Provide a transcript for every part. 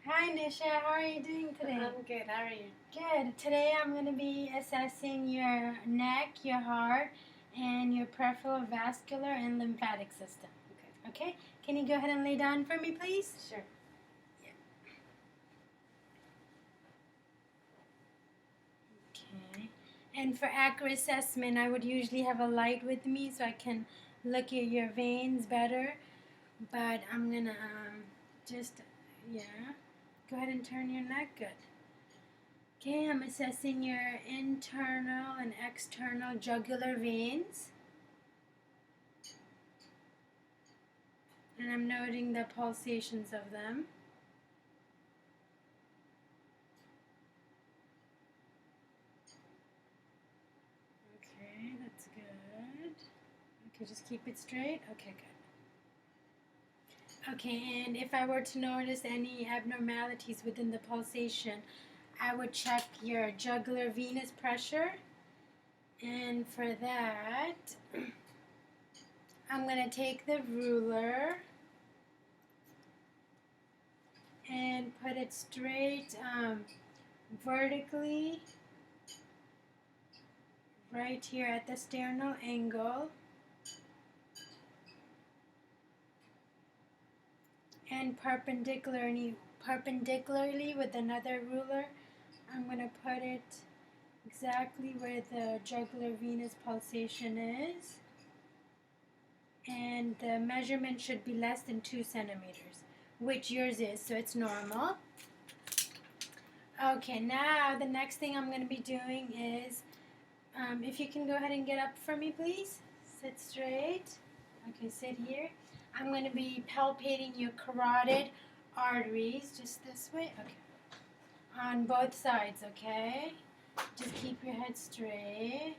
Hi Nisha, how are you doing today? I'm good. How are you? Good. Today I'm going to be assessing your neck, your heart, and your peripheral vascular and lymphatic system. Okay. Okay? Can you go ahead and lay down for me, please? Sure. Okay. And for accurate assessment, I would usually have a light with me so I can look at your veins better. But I'm going to just, yeah. Go ahead and turn your neck. Good. Okay, I'm assessing your internal and external jugular veins. And I'm noting the pulsations of them. Okay, that's good. Okay, just keep it straight. Okay, good. Okay, and if I were to notice any abnormalities within the pulsation, I would check your jugular venous pressure. And for that, I'm going to take the ruler and put it straight vertically right here at the sternal angle, and perpendicularly with another ruler, I'm going to put it exactly where the jugular venous pulsation is, and the measurement should be less than 2 centimeters, which yours is, so it's normal. Okay, now the next thing I'm going to be doing is, if you can go ahead and get up for me, please. Sit straight. Okay, sit here. I'm going to be palpating your carotid arteries just this way. Okay. On both sides, okay? Just keep your head straight.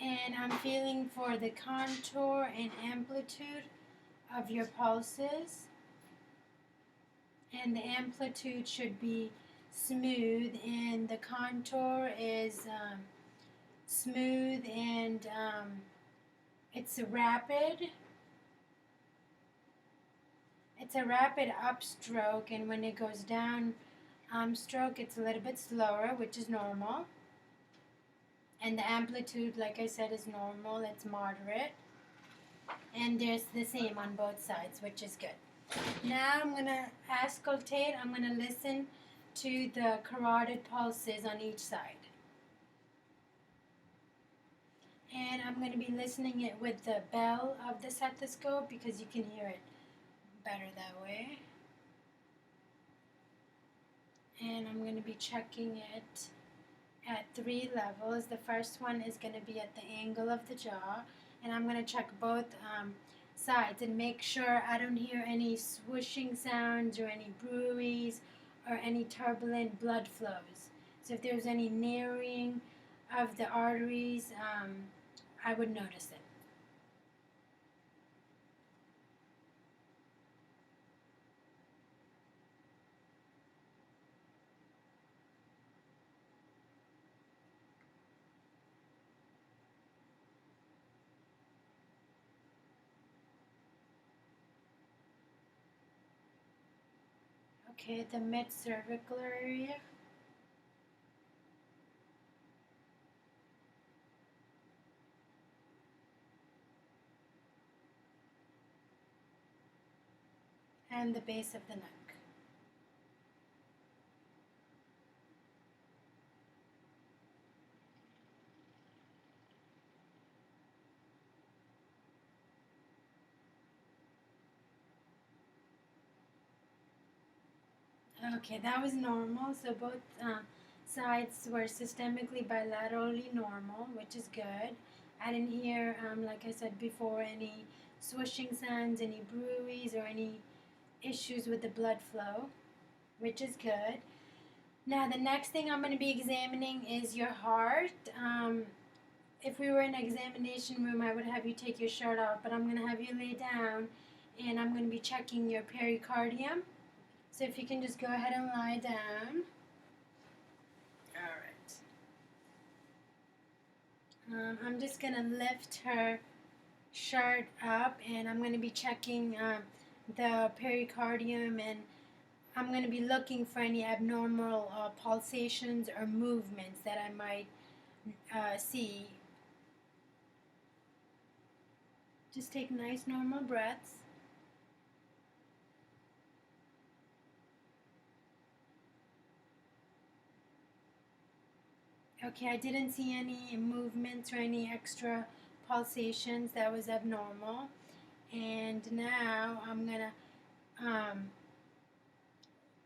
And I'm feeling for the contour and amplitude of your pulses. And the amplitude should be smooth, and the contour is smooth, and it's a rapid. It's a rapid upstroke, and when it goes down stroke, it's a little bit slower, which is normal. And the amplitude, like I said, is normal. It's moderate. And there's the same on both sides, which is good. Now I'm going to auscultate. I'm going to listen to the carotid pulses on each side. And I'm going to be listening it with the bell of the stethoscope because you can hear it better that way. And I'm going to be checking it at 3 levels. The first one is going to be at the angle of the jaw, and I'm going to check both sides and make sure I don't hear any swooshing sounds or any bruits or any turbulent blood flows. So if there's any narrowing of the arteries, I would notice it. Okay, the mid-cervical area. And the base of the neck. Okay, that was normal. So both sides were systemically bilaterally normal, which is good. I didn't hear, like I said before, any swooshing sounds, any bruits, or any issues with the blood flow, which is good. Now, the next thing I'm going to be examining is your heart. If we were in an examination room, I would have you take your shirt off, but I'm going to have you lay down, and I'm going to be checking your pericardium. So if you can just go ahead and lie down. All right. I'm just gonna lift her shirt up, and I'm gonna be checking the pericardium, and I'm gonna be looking for any abnormal pulsations or movements that I might see. Just take nice normal breaths. Okay, I didn't see any movements or any extra pulsations that was abnormal. And now I'm gonna um,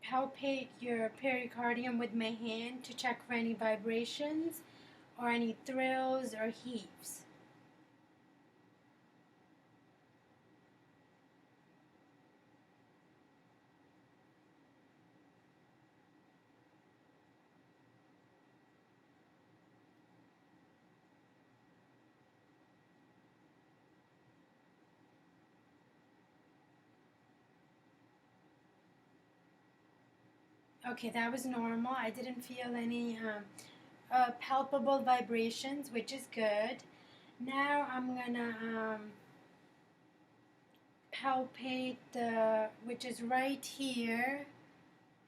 palpate your pericardium with my hand to check for any vibrations or any thrills or heaves. Okay, that was normal. I didn't feel any palpable vibrations, which is good. Now I'm gonna palpate which is right here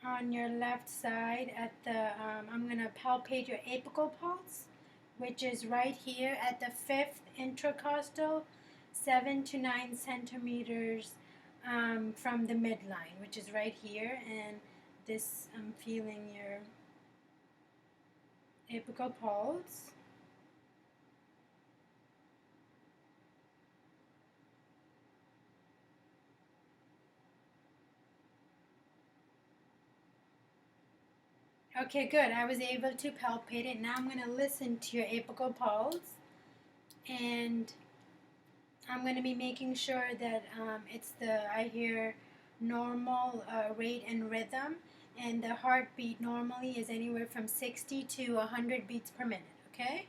on your left side at the, I'm gonna palpate your apical pulse, which is right here at the fifth intercostal, 7 to 9 centimeters from the midline, which is right here, and this, I'm feeling your apical pulse. Okay, good. I was able to palpate it. Now I'm going to listen to your apical pulse, and I'm going to be making sure that it's I hear normal rate and rhythm, and the heartbeat normally is anywhere from 60 to 100 beats per minute, okay?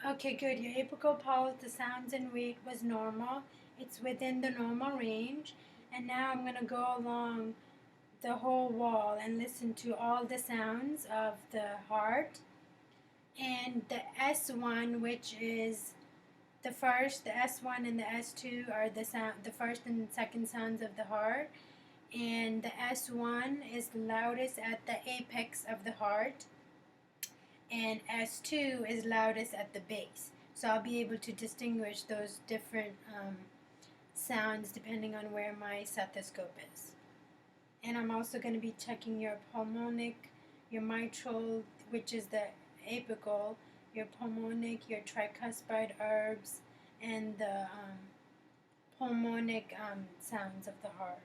Okay, good. Your apical pulse, the sounds and rate was normal. It's within the normal range. And now I'm going to go along the whole wall and listen to all the sounds of the heart. And the S1, which is the first, the S1 and the S2 are the first and second sounds of the heart. And the S1 is the loudest at the apex of the heart, and S2 is loudest at the base. So I'll be able to distinguish those different sounds depending on where my stethoscope is. And I'm also going to be checking your pulmonic, your mitral, which is the apical, your pulmonic, your tricuspid herbs, and the pulmonic sounds of the heart.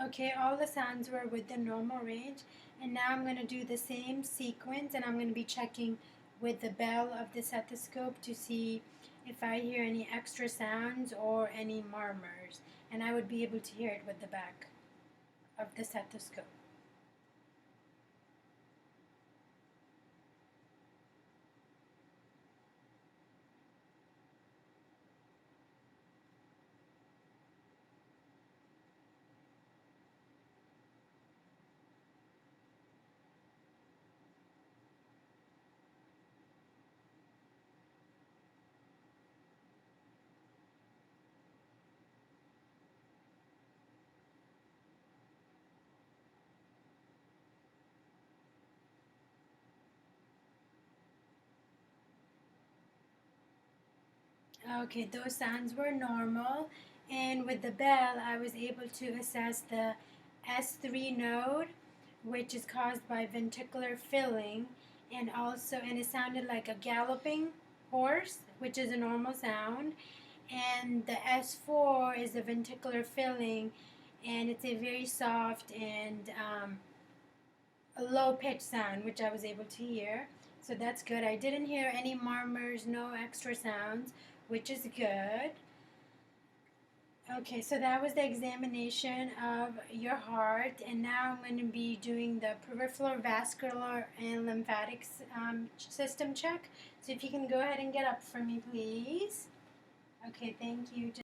Okay, all the sounds were within normal range, and now I'm going to do the same sequence, and I'm going to be checking with the bell of the stethoscope to see if I hear any extra sounds or any murmurs, and I would be able to hear it with the back of the stethoscope. Okay, those sounds were normal. And with the bell, I was able to assess the S3 node, which is caused by ventricular filling, and it sounded like a galloping horse, which is a normal sound. And the S4 is the ventricular filling, and it's a very soft and a low pitch sound, which I was able to hear. So that's good. I didn't hear any murmurs, no extra sounds, which is good. Okay, so that was the examination of your heart, and now I'm going to be doing the peripheral vascular and lymphatic system check. So if you can go ahead and get up for me, please. Okay, thank you.